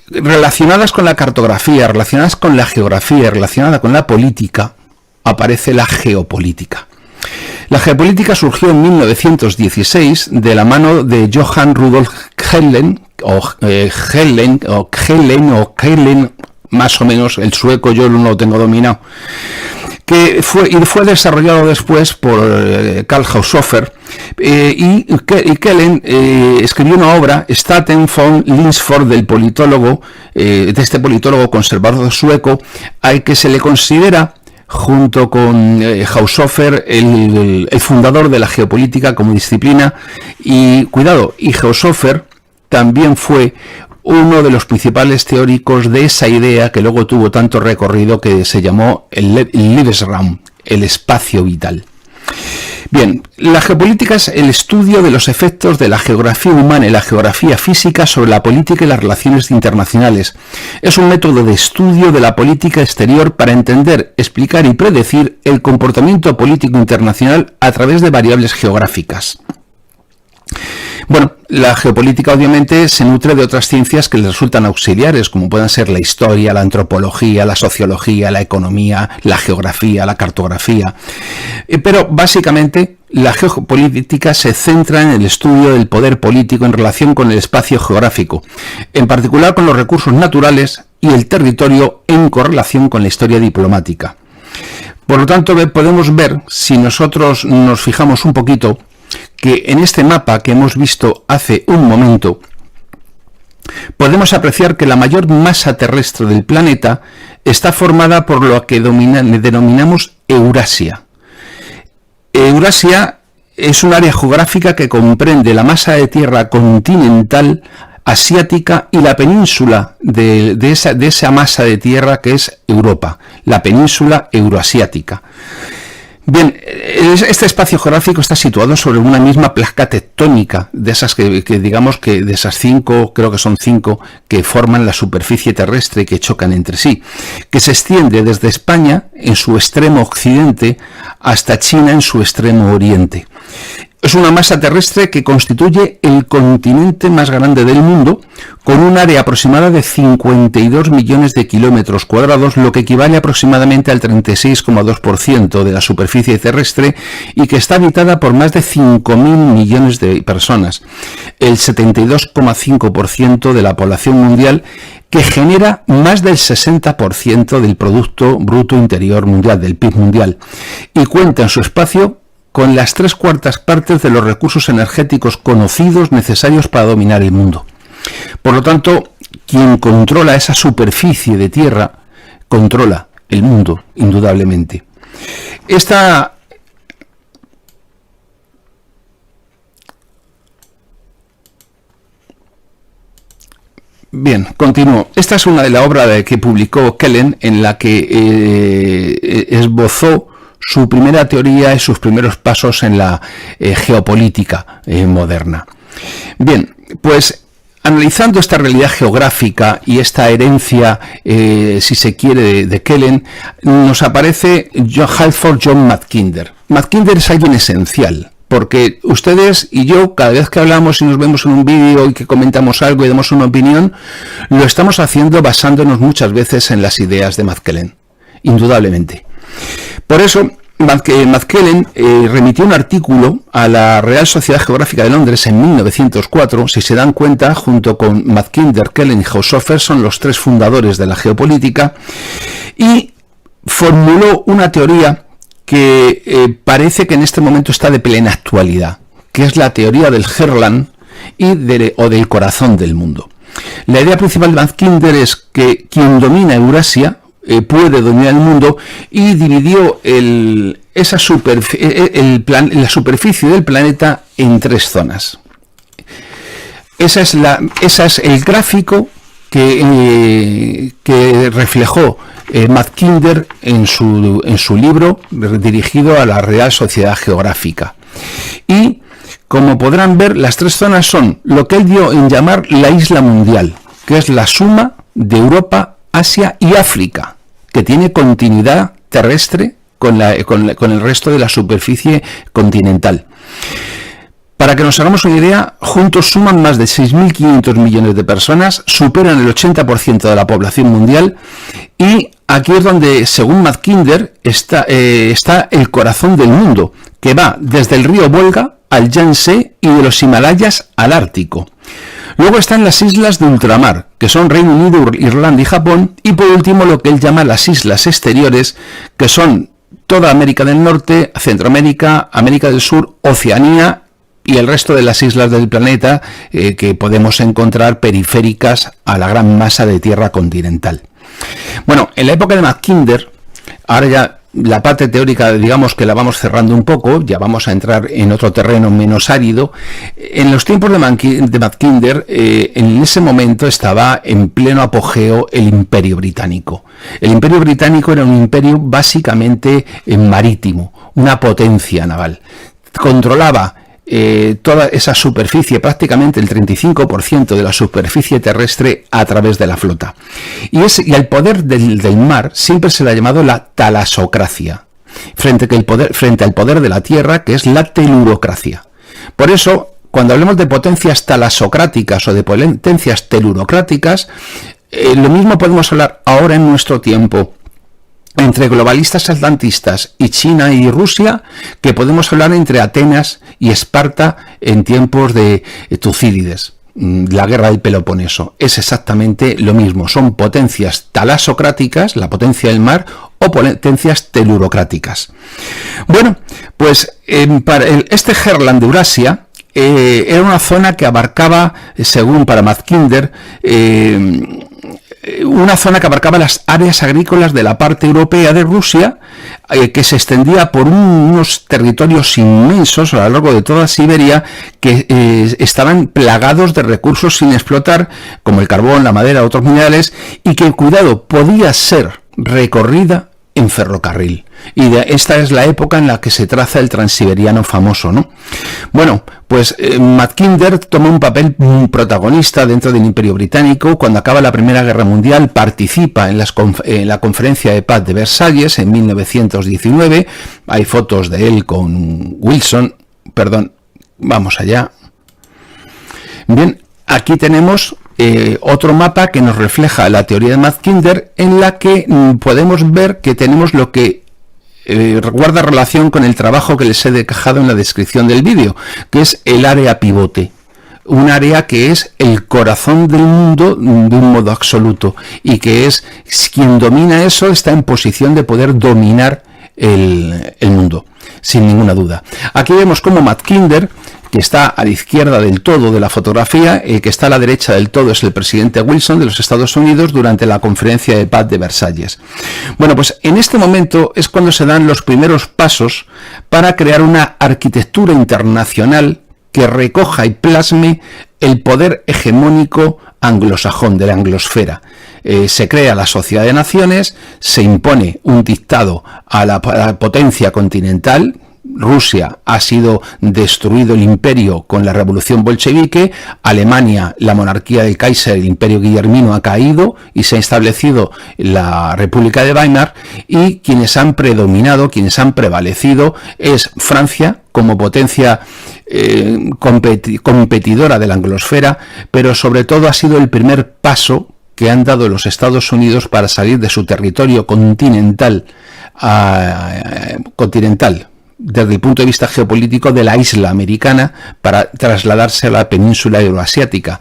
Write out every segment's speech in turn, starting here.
relacionadas con la cartografía, relacionadas con la geografía, relacionada con la política, aparece la geopolítica. La geopolítica surgió en 1916 de la mano de Johann Rudolf Helen, más o menos, el sueco yo no lo tengo dominado, que fue desarrollado después por Karl Haushofer, y Kellen escribió una obra, Staten von Linsford, del politólogo, de este politólogo conservador sueco, al que se le considera, junto con Haushofer, el fundador de la geopolítica como disciplina. Y cuidado, y Haushofer también fue uno de los principales teóricos de esa idea que luego tuvo tanto recorrido, que se llamó el Lebensraum, el espacio vital. Bien, la geopolítica es el estudio de los efectos de la geografía humana y la geografía física sobre la política y las relaciones internacionales. Es un método de estudio de la política exterior para entender, explicar y predecir el comportamiento político internacional a través de variables geográficas. Bueno, la geopolítica obviamente se nutre de otras ciencias que le resultan auxiliares, como pueden ser la historia, la antropología, la sociología, la economía, la geografía, la cartografía. Pero básicamente la geopolítica se centra en el estudio del poder político en relación con el espacio geográfico, en particular con los recursos naturales y el territorio en correlación con la historia diplomática. Por lo tanto, podemos ver, si nosotros nos fijamos un poquito, que en este mapa que hemos visto hace un momento, podemos apreciar que la mayor masa terrestre del planeta está formada por lo que denominamos Eurasia. Eurasia es un área geográfica que comprende la masa de tierra continental, asiática y la península de esa masa de tierra que es Europa, la península euroasiática. Bien, este espacio geográfico está situado sobre una misma placa tectónica, de esas que digamos que de esas 5, creo que son 5, que forman la superficie terrestre y que chocan entre sí, que se extiende desde España en su extremo occidente hasta China en su extremo oriente. Es una masa terrestre que constituye el continente más grande del mundo, con un área aproximada de 52 millones de kilómetros cuadrados, lo que equivale aproximadamente al 36,2% de la superficie terrestre, y que está habitada por más de 5.000 millones de personas, el 72,5% de la población mundial, que genera más del 60% del Producto Bruto Interior Mundial, del PIB mundial, y cuenta en su espacio con las 3/4 partes de los recursos energéticos conocidos necesarios para dominar el mundo. Por lo tanto, quien controla esa superficie de tierra, controla el mundo, indudablemente. Bien, continúo. Esta es una de las obras que publicó Kellen, en la que esbozó su primera teoría y sus primeros pasos en la geopolítica moderna. Bien, pues analizando esta realidad geográfica y esta herencia, si se quiere, de Kellen, nos aparece Halford John Mackinder. Mackinder es alguien esencial, porque ustedes y yo, cada vez que hablamos y nos vemos en un vídeo y que comentamos algo y damos una opinión, lo estamos haciendo basándonos muchas veces en las ideas de Mackellen, indudablemente. Por eso, Mackellen remitió un artículo a la Real Sociedad Geográfica de Londres en 1904. Si se dan cuenta, junto con Mackinder, Kellen y Haushofer, son los 3 fundadores de la geopolítica, y formuló una teoría que parece que en este momento está de plena actualidad, que es la teoría del Herland o del corazón del mundo. La idea principal de Mackinder es que quien domina Eurasia puede dominar el mundo, y dividió la superficie del planeta en 3 zonas. Ese es el gráfico que reflejó Mackinder en su libro dirigido a la Real Sociedad Geográfica. Y, como podrán ver, las 3 zonas son lo que él dio en llamar la isla mundial, que es la suma de Europa, Asia y África, que tiene continuidad terrestre con el resto de la superficie continental. Para que nos hagamos una idea, juntos suman más de 6.500 millones de personas, superan el 80% de la población mundial, y aquí es donde, según Mackinder, está el corazón del mundo, que va desde el río Volga al Yangtze y de los Himalayas al Ártico. Luego están las islas de ultramar, que son Reino Unido, Irlanda y Japón, y por último lo que él llama las islas exteriores, que son toda América del Norte, Centroamérica, América del Sur, Oceanía y el resto de las islas del planeta que podemos encontrar periféricas a la gran masa de tierra continental. Bueno, en la época de Mackinder, ahora ya la parte teórica, digamos que la vamos cerrando un poco, ya vamos a entrar en otro terreno menos árido. En los tiempos de Mackinder, en ese momento estaba en pleno apogeo el Imperio Británico. El Imperio Británico era un imperio básicamente marítimo, una potencia naval. Controlaba toda esa superficie, prácticamente el 35% de la superficie terrestre a través de la flota. Y al poder del mar siempre se le ha llamado la talasocracia, frente al poder de la tierra, que es la telurocracia. Por eso, cuando hablemos de potencias talasocráticas o de potencias telurocráticas, lo mismo podemos hablar ahora en nuestro tiempo entre globalistas atlantistas y China y Rusia, que podemos hablar entre Atenas y Esparta en tiempos de Tucídides, la guerra del Peloponeso. Es exactamente lo mismo, son potencias talasocráticas, la potencia del mar, o potencias telurocráticas. Bueno, pues este Herland de Eurasia era una zona que abarcaba, según para Mackinder, una zona que abarcaba las áreas agrícolas de la parte europea de Rusia, que se extendía por unos territorios inmensos a lo largo de toda Siberia, que estaban plagados de recursos sin explotar, como el carbón, la madera, otros minerales, y que, cuidado, podía ser recorrida en ferrocarril. Y esta es la época en la que se traza el transiberiano famoso, ¿no? Bueno, pues Mackinder toma un papel protagonista dentro del Imperio Británico. Cuando acaba la Primera Guerra Mundial, participa en la Conferencia de Paz de Versalles en 1919. Hay fotos de él con Wilson. Perdón, vamos allá. Bien, aquí tenemos otro mapa que nos refleja la teoría de Mackinder, en la que podemos ver que tenemos lo que guarda relación con el trabajo que les he dejado en la descripción del vídeo, que es el área pivote. Un área que es el corazón del mundo de un modo absoluto, y que es quien domina eso, está en posición de poder dominar el mundo, sin ninguna duda. Aquí vemos cómo Mackinder, que está a la izquierda del todo de la fotografía, el que está a la derecha del todo es el presidente Wilson de los Estados Unidos durante la Conferencia de Paz de Versalles. Bueno, pues en este momento es cuando se dan los primeros pasos para crear una arquitectura internacional que recoja y plasme el poder hegemónico anglosajón de la anglosfera. Se crea la Sociedad de Naciones, se impone un dictado a la potencia continental. Rusia ha sido destruido el imperio con la revolución bolchevique, Alemania, la monarquía del Kaiser, el imperio guillermino ha caído y se ha establecido la República de Weimar, y quienes han predominado, quienes han prevalecido es Francia como potencia competidora de la anglosfera, pero sobre todo ha sido el primer paso que han dado los Estados Unidos para salir de su territorio continental desde el punto de vista geopolítico de la isla americana para trasladarse a la península euroasiática.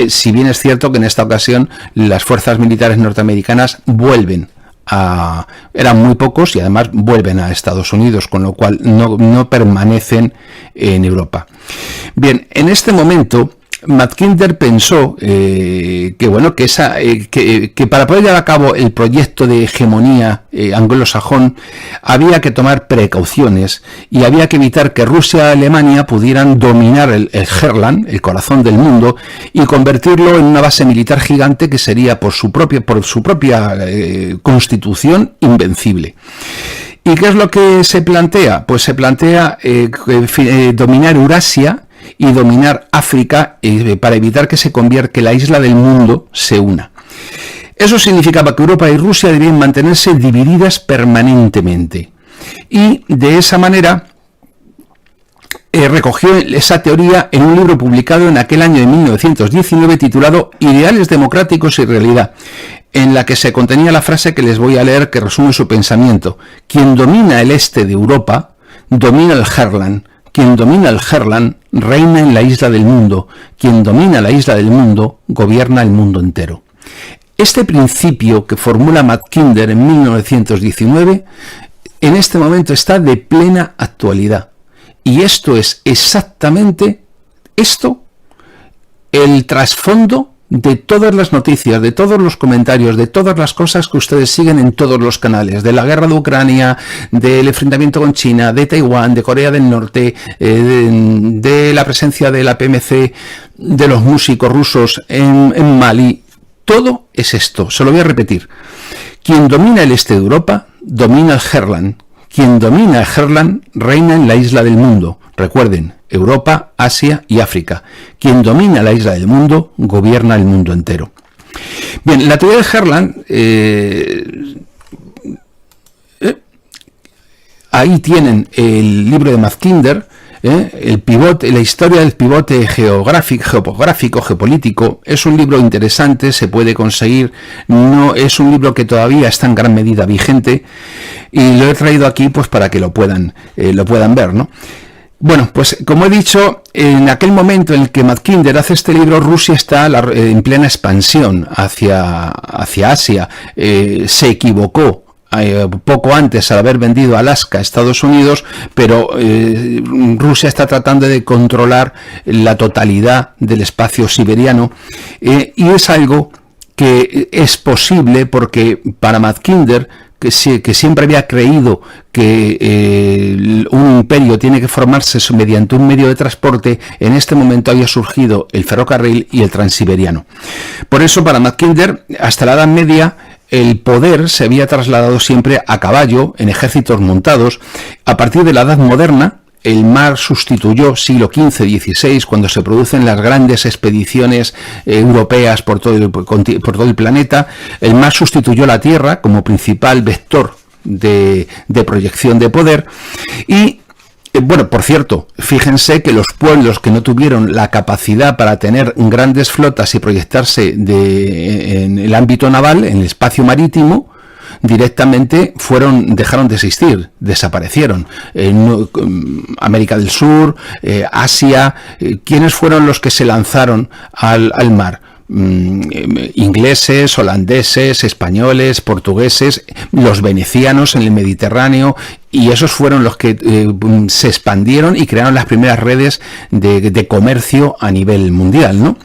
Si bien es cierto que en esta ocasión las fuerzas militares norteamericanas eran muy pocos y además vuelven a Estados Unidos, con lo cual no permanecen en Europa. Bien, en este momento Mackinder pensó que para poder llevar a cabo el proyecto de hegemonía anglosajón había que tomar precauciones y había que evitar que Rusia y Alemania pudieran dominar el Herland, el corazón del mundo, y convertirlo en una base militar gigante que sería por su propia constitución invencible. ¿Y qué es lo que se plantea? Pues se plantea dominar Eurasia y dominar África para evitar que la isla del mundo se una. Eso significaba que Europa y Rusia debían mantenerse divididas permanentemente, y de esa manera recogió esa teoría en un libro publicado en aquel año de 1919 titulado Ideales democráticos y realidad, en la que se contenía la frase que les voy a leer que resume su pensamiento. Quien domina el este de Europa, domina el Herland. Quien domina el Herland, reina en la isla del mundo. Quien domina la isla del mundo, gobierna el mundo entero. Este principio que formula Mackinder en 1919, en este momento está de plena actualidad. Y esto es exactamente el trasfondo de todas las noticias, de todos los comentarios, de todas las cosas que ustedes siguen en todos los canales, de la guerra de Ucrania, del enfrentamiento con China, de Taiwán, de Corea del Norte, de la presencia de la PMC, de los músicos rusos en Mali. Todo es esto, se lo voy a repetir. Quien domina el este de Europa, domina el Herland. Quien domina el Herland, reina en la isla del mundo. Recuerden, Europa, Asia y África. Quien domina la isla del mundo, gobierna el mundo entero. Bien, la teoría de Herland, ahí tienen el libro de Mackinder, el pivote, la historia del pivote geográfico, geopolítico. Es un libro interesante, se puede conseguir, no es un libro que todavía está en gran medida vigente, y lo he traído aquí pues para que lo puedan ver, ¿no? Bueno, pues como he dicho, en aquel momento en el que Mackinder hace este libro, Rusia está en plena expansión hacia Asia. Se equivocó poco antes al haber vendido Alaska a Estados Unidos, pero Rusia está tratando de controlar la totalidad del espacio siberiano, y es algo que es posible porque para Mackinder, que siempre había creído que un imperio tiene que formarse mediante un medio de transporte, en este momento había surgido el ferrocarril y el transiberiano. Por eso, para Mackinder, hasta la Edad Media, el poder se había trasladado siempre a caballo, en ejércitos montados. A partir de la Edad Moderna, el mar sustituyó, siglo XV-XVI, cuando se producen las grandes expediciones europeas por todo el planeta, el mar sustituyó la tierra como principal vector de proyección de poder. Y bueno, por cierto, fíjense que los pueblos que no tuvieron la capacidad para tener grandes flotas y proyectarse en el ámbito naval, en el espacio marítimo, directamente dejaron de existir, desaparecieron. América del Sur, Asia, ¿quiénes fueron los que se lanzaron al mar? Ingleses, holandeses, españoles, portugueses, los venecianos en el Mediterráneo, y esos fueron los que se expandieron y crearon las primeras redes de comercio a nivel mundial, ¿no?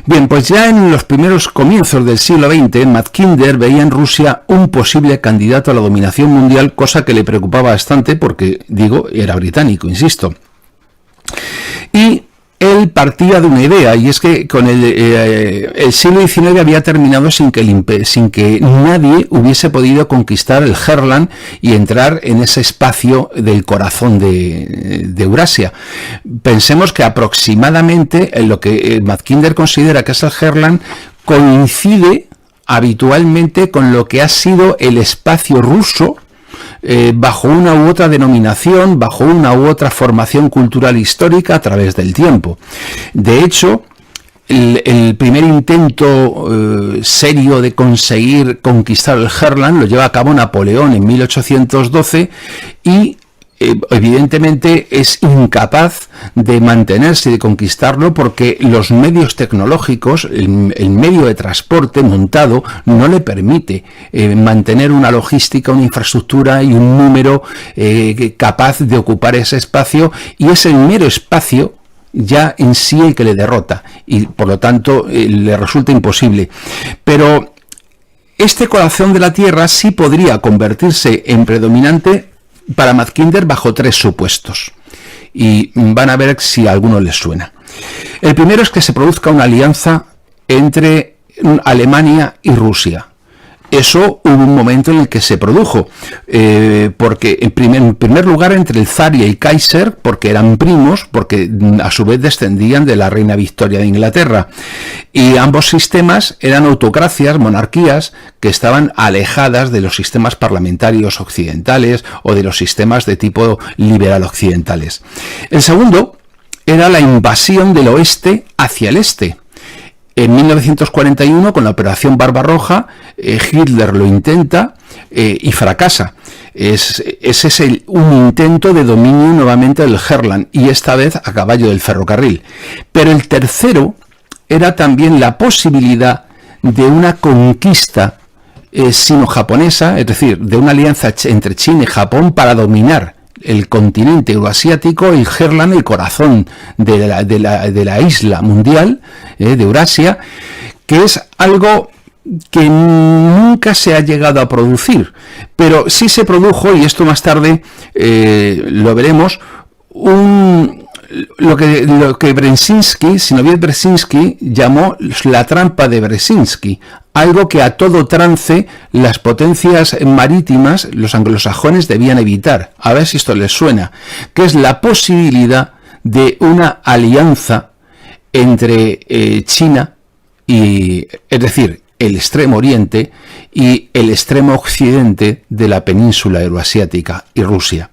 Bien, pues ya en los primeros comienzos del siglo XX, Mackinder veía en Rusia un posible candidato a la dominación mundial, cosa que le preocupaba bastante porque, era británico, insisto. Y él partía de una idea, y es que con el siglo XIX había terminado sin que nadie hubiese podido conquistar el Herland y entrar en ese espacio del corazón de Eurasia. Pensemos que aproximadamente en lo que Mackinder considera que es el Herland coincide habitualmente con lo que ha sido el espacio ruso, bajo una u otra denominación, bajo una u otra formación cultural histórica a través del tiempo. De hecho, el primer intento serio de conseguir conquistar el Herland lo lleva a cabo Napoleón en 1812 y evidentemente es incapaz de mantenerse y de conquistarlo porque los medios tecnológicos, el medio de transporte montado no le permite mantener una logística, una infraestructura y un número capaz de ocupar ese espacio, y es el mero espacio ya en sí el que le derrota y por lo tanto le resulta imposible. Pero este corazón de la Tierra sí podría convertirse en predominante para Mackinder bajo tres supuestos, y van a ver si a alguno les suena. El primero es que se produzca una alianza entre Alemania y Rusia. Eso hubo un momento en el que se produjo, porque en primer lugar entre el zar y el Kaiser, porque eran primos, porque a su vez descendían de la reina Victoria de Inglaterra, y ambos sistemas eran autocracias, monarquías, que estaban alejadas de los sistemas parlamentarios occidentales o de los sistemas de tipo liberal occidentales. El segundo era la invasión del oeste hacia el este. En 1941, con la Operación Barbarroja, Hitler lo intenta y fracasa. Ese es un intento de dominio nuevamente del Herland, y esta vez a caballo del ferrocarril. Pero el tercero era también la posibilidad de una conquista sino-japonesa, es decir, de una alianza entre China y Japón para dominar el continente euroasiático, el Herland, el corazón de la isla mundial, de Eurasia, que es algo que nunca se ha llegado a producir, pero sí se produjo, y esto más tarde lo veremos, lo que Brzezinski, Zinovievs Brzezinski, llamó la trampa de Brzezinski, algo que a todo trance las potencias marítimas, los anglosajones, debían evitar. A ver si esto les suena, que es la posibilidad de una alianza entre China y, es decir, el extremo oriente y el extremo occidente de la península euroasiática y Rusia.